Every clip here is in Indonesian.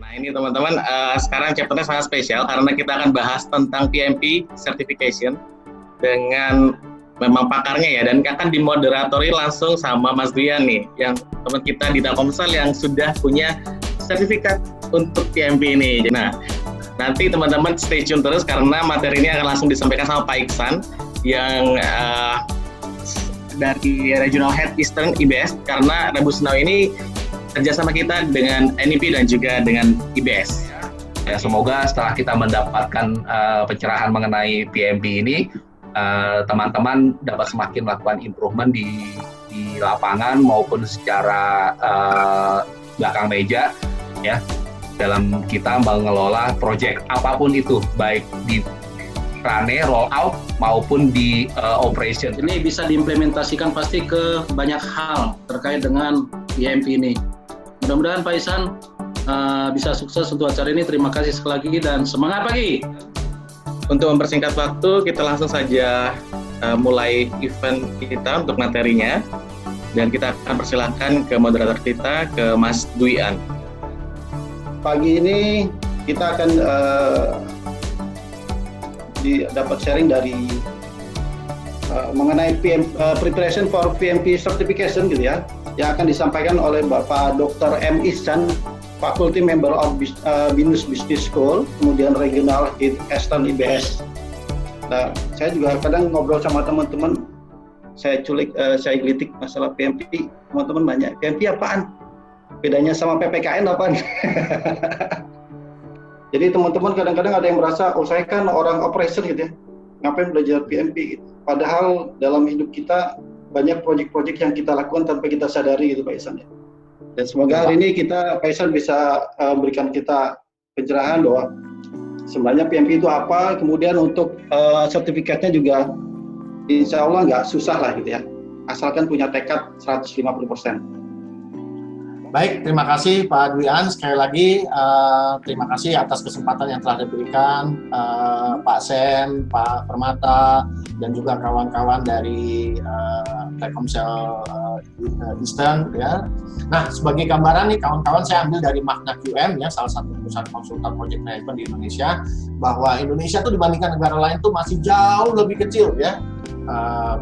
Nah ini teman-teman, sekarang chapternya sangat spesial karena kita akan bahas tentang PMP Certification dengan memang pakarnya ya, dan akan dimoderatori langsung sama Mas Dian nih, yang teman kita di Telkomsel yang sudah punya sertifikat untuk PMP ini. Nah, nanti teman-teman stay tune terus karena materi ini akan langsung disampaikan sama Pak Iksan yang dari Regional Head Eastern IBS, karena Rebus Now ini kerjasama kita dengan NIP dan juga dengan IBS. Ya, semoga setelah kita mendapatkan pencerahan mengenai PMP ini, teman-teman dapat semakin melakukan improvement di lapangan maupun secara belakang meja, ya, dalam kita mengelola proyek apapun itu, baik di rane, roll out maupun di operation. Ini bisa diimplementasikan pasti ke banyak hal terkait dengan PMP ini. Mudah-mudahan Pak Ihsan bisa sukses untuk acara ini. Terima kasih sekali lagi dan semangat pagi. Untuk mempersingkat waktu, kita langsung saja mulai event kita untuk materinya, dan kita akan persilahkan ke moderator kita, ke Mas Duian. Pagi ini kita akan dapat sharing dari mengenai preparation for PMP certification gitu ya, yang akan disampaikan oleh Bapak Dr. M. Ihsan, Faculty Member of Binus Business School, kemudian Regional Head Eastern IBS. Nah, saya juga kadang ngobrol sama teman-teman, saya gelitik masalah PMP, teman-teman banyak, PMP apaan? Bedanya sama PPKN apaan? Jadi teman-teman kadang-kadang ada yang merasa, oh saya kan orang operation gitu ya, ngapain belajar PMP gitu. Padahal dalam hidup kita banyak proyek-proyek yang kita lakukan tanpa kita sadari gitu Pak Ihsan ya. Dan semoga hari ini Pak Ihsan bisa berikan kita pencerahan bahwa sebenarnya PMP itu apa, kemudian untuk sertifikatnya juga insya Allah nggak susah lah gitu ya, asalkan punya tekad 150%. Baik, terima kasih Pak Duian. Sekali lagi terima kasih atas kesempatan yang telah diberikan Pak Sen, Pak Permata, dan juga kawan-kawan dari Telkomsel Eastern ya. Nah, sebagai gambaran nih kawan-kawan, saya ambil dari Magna QM ya, salah satu perusahaan konsultan project management di Indonesia, bahwa Indonesia tuh dibandingkan negara lain tuh masih jauh lebih kecil ya.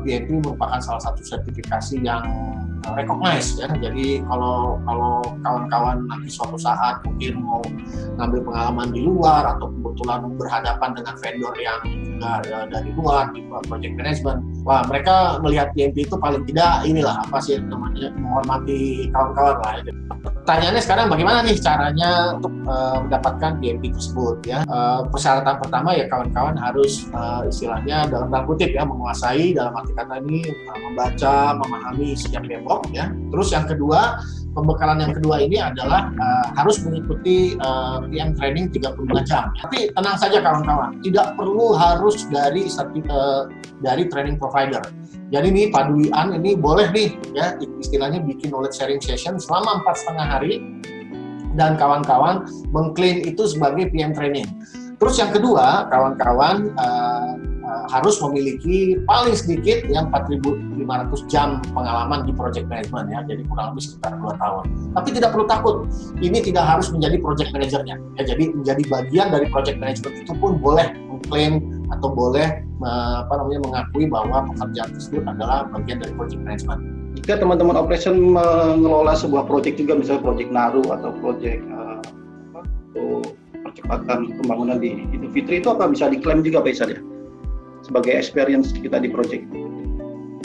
PMP merupakan salah satu sertifikasi yang recognize ya. Jadi kalau kawan-kawan nanti suatu saat mungkin mau ngambil pengalaman di luar atau kebetulan berhadapan dengan vendor yang juga dari luar di project management, wah mereka melihat PMP itu paling tidak inilah apa sih namanya, menghormati kawan-kawan lah. Pertanyaannya sekarang bagaimana nih caranya untuk mendapatkan PMP tersebut ya. Persyaratan pertama ya kawan-kawan harus istilahnya dalam tanda kutip ya menguasai, dalam arti kata ini membaca, memahami setiap tembok ya. Terus yang kedua, pembekalan yang kedua ini adalah harus mengikuti PM training 35 jam. Tapi tenang saja kawan-kawan, tidak perlu harus dari training provider. Jadi nih Pak Duian ini boleh nih ya istilahnya bikin knowledge sharing session selama 4,5 hari dan kawan-kawan mengklaim itu sebagai PM training. Terus yang kedua, kawan-kawan harus memiliki paling sedikit yang 4.500 jam pengalaman di project management ya, jadi kurang lebih sekitar 2 tahun. Tapi tidak perlu takut, ini tidak harus menjadi project manajernya ya, jadi menjadi bagian dari project management itu pun boleh mengklaim atau boleh mengakui bahwa pekerjaan tersebut adalah bagian dari project management. Jika teman-teman operation mengelola sebuah proyek juga, misalnya proyek Naru atau proyek percepatan pembangunan di Idul Fitri, itu apa bisa diklaim juga Pak Ihsan ya? Sebagai experience kita di proyek.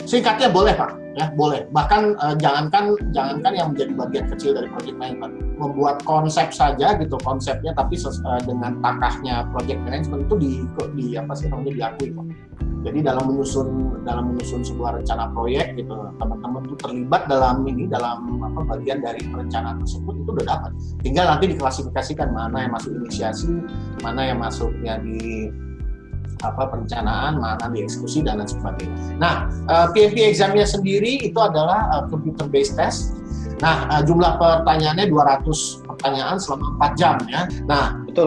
Singkatnya boleh Pak, ya boleh. Bahkan jangankan yang menjadi bagian kecil dari project management, membuat konsep saja gitu konsepnya, tapi dengan takahnya project management itu diakui Pak. Jadi dalam menyusun sebuah rencana proyek gitu, teman-teman itu terlibat dalam bagian dari perencanaan tersebut itu udah dapat. Tinggal nanti diklasifikasikan mana yang masuk inisiasi, mana yang masuknya di perencanaan, mana di eksekusi dan lain sebagainya. Nah, PMP examnya sendiri itu adalah computer based test. Nah, jumlah pertanyaannya 200 pertanyaan selama 4 jam ya. Nah, Betul.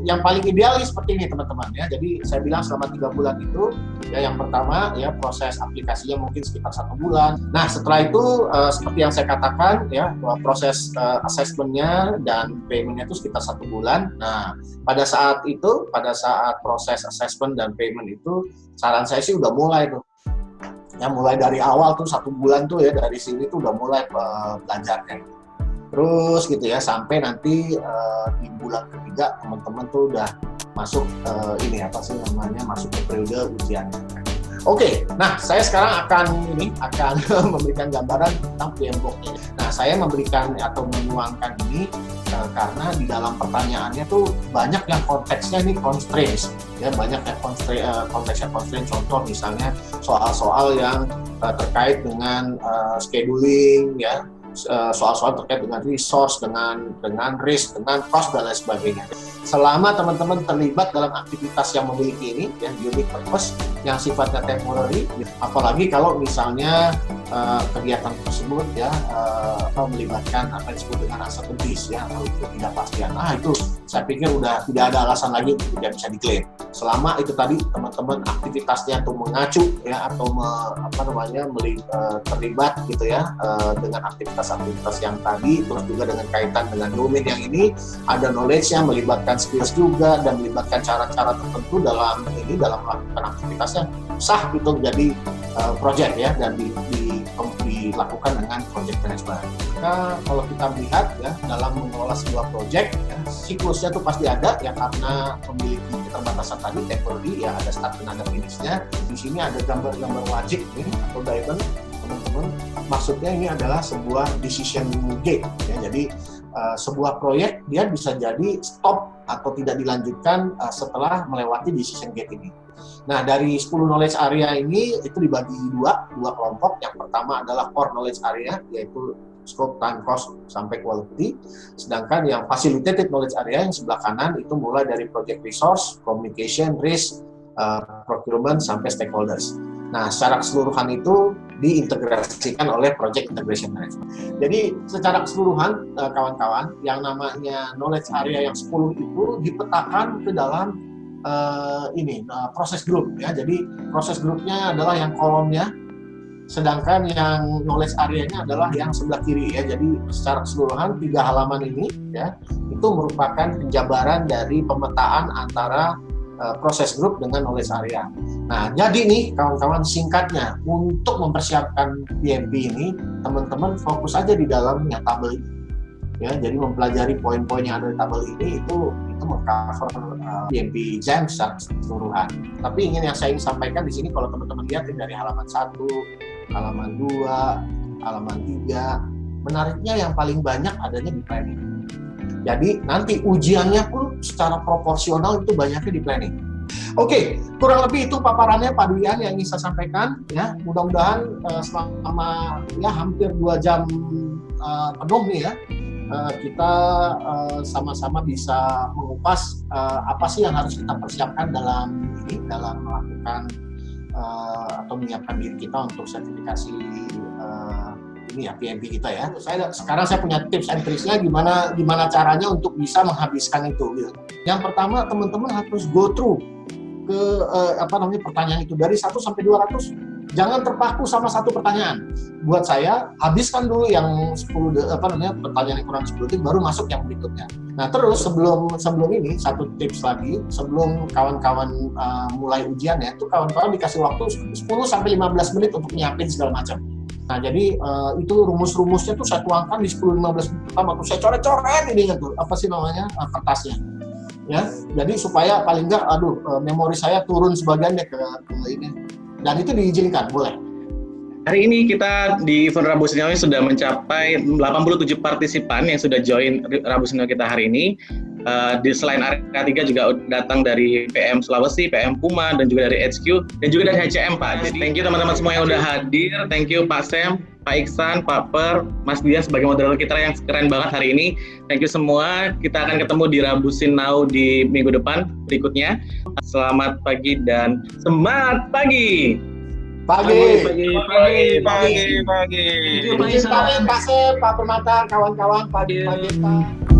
yang paling idealis seperti ini teman-teman ya. Jadi saya bilang selama 3 bulan itu ya, yang pertama ya proses aplikasinya mungkin sekitar 1 bulan. Nah, setelah itu seperti yang saya katakan ya, bahwa proses assessment-nya dan payment-nya itu sekitar 1 bulan. Nah, pada saat proses assessment dan payment itu saran saya sih udah mulai tuh. Ya, mulai dari awal tuh 1 bulan tuh ya, dari sini tuh udah mulai belajarnya. Terus gitu ya, sampai nanti di bulan ketiga teman-teman tuh udah masuk masuk ke periode ujiannya. Oke, nah saya sekarang akan memberikan gambaran tentang PMBOK-nya. Nah, saya memberikan atau menuangkan ini karena di dalam pertanyaannya tuh banyak yang konteksnya ini constraints, ya, banyak yang konteksnya constraint. Contoh misalnya soal-soal yang terkait dengan scheduling, ya, soal-soal terkait dengan resource, dengan risk, dengan cost dan lain sebagainya. Selama teman-teman terlibat dalam aktivitas yang memiliki ini, ya, unique purpose, yang sifatnya temporary, apalagi kalau misalnya kegiatan tersebut ya melibatkan apa yang disebut dengan uncertainties, ya, atau ketidakpastian. Nah, itu saya pikir udah tidak ada alasan lagi untuk tidak bisa diklaim. Selama itu tadi teman-teman aktivitasnya tuh mengacu ya, atau terlibat gitu ya dengan aktivitas-aktivitas yang tadi, terus juga dengan kaitan dengan domain yang ini, ada knowledge-nya, melibatkan skills juga, dan melibatkan cara-cara tertentu dalam melakukan aktivitasnya, sah gitu menjadi project ya, dan dilakukan dengan project management. Maka kalau kita melihat ya, dalam mengelola sebuah project ya, siklusnya tuh pasti ada ya, karena memiliki keterbatasan tadi temporary ya, ada start dan ada finish-nya. Di sini ada gambar-gambar wajib nih atau diamond, teman-teman. Maksudnya ini adalah sebuah decision gate ya. Jadi sebuah proyek dia bisa jadi stop atau tidak dilanjutkan setelah melewati decision gate ini. Nah, dari 10 knowledge area ini itu dibagi dua kelompok. Yang pertama adalah core knowledge area, yaitu scope, time, cost, sampai quality. Sedangkan yang facilitated knowledge area yang sebelah kanan itu mulai dari project resource, communication, risk, procurement, sampai stakeholders. Nah, secara keseluruhan itu diintegrasikan oleh project integration management. Jadi secara keseluruhan kawan-kawan, yang namanya knowledge area yang 10 itu dipetakan ke dalam proses group ya. Jadi proses grupnya adalah yang kolomnya, sedangkan yang knowledge area-nya adalah yang sebelah kiri ya. Jadi secara keseluruhan 3 halaman ini ya, itu merupakan penjabaran dari pemetaan antara proses grup dengan knowledge area. Nah, jadi nih kawan-kawan, singkatnya untuk mempersiapkan PMP ini, teman-teman fokus aja di dalamnya tabel ini. Ya, jadi mempelajari poin-poin yang ada di tabel ini itu mengcover PMP exam secara keseluruhan. Tapi yang saya ingin sampaikan di sini, kalau teman-teman lihat dari halaman 1, halaman 2, halaman 3, menariknya yang paling banyak adanya di planning. Jadi nanti ujiannya pun secara proporsional itu banyaknya di planning. Oke, kurang lebih itu paparannya Pak Dwi yang ingin saya sampaikan ya. Mudah-mudahan selama ya hampir 2 jam penuh nih ya, kita sama-sama bisa mengupas apa sih yang harus kita persiapkan dalam melakukan atau menyiapkan diri kita untuk sertifikasi ini ya, PMP kita ya. Sekarang saya punya tips and tricks-nya gimana caranya untuk bisa menghabiskan itu gitu. Yang pertama, teman-teman harus go through ke pertanyaan itu dari 1 sampai 200. Jangan terpaku sama satu pertanyaan. Buat saya, habiskan dulu yang 10 pertanyaan yang kurang 10 detik, baru masuk yang berikutnya. Nah, terus sebelum ini satu tips lagi, sebelum kawan-kawan mulai ujiannya, itu kawan-kawan dikasih waktu 10 sampai 15 menit untuk nyiapin segala macam. Nah, jadi itu rumus-rumusnya tuh saya tuangkan di 10-15 menit pertama tuh saya coret-coret ininya tuh, kertasnya. Ya, jadi supaya paling enggak memori saya turun sebagian deh ke ini. Dan itu diizinkan, boleh. Hari ini kita di event Rabu Senior sudah mencapai 87 partisipan yang sudah join Rabu Senior kita hari ini. Selain area 3 juga datang dari PM Sulawesi, PM Puma, dan juga dari HQ, dan juga dari HCM, Pak. Jadi, thank you teman-teman semua yang udah hadir. Thank you Pak Sam, Pak Iksan, Pak Per, Mas Dian sebagai moderator kita yang keren banget hari ini. Thank you semua. Kita akan ketemu di Rabu Now di minggu depan berikutnya. Selamat pagi dan semangat pagi! Pagi. Thank you, Pak Izin Isan. pamit Pak Sem, Pak Permata, kawan-kawan, pagi, Pak.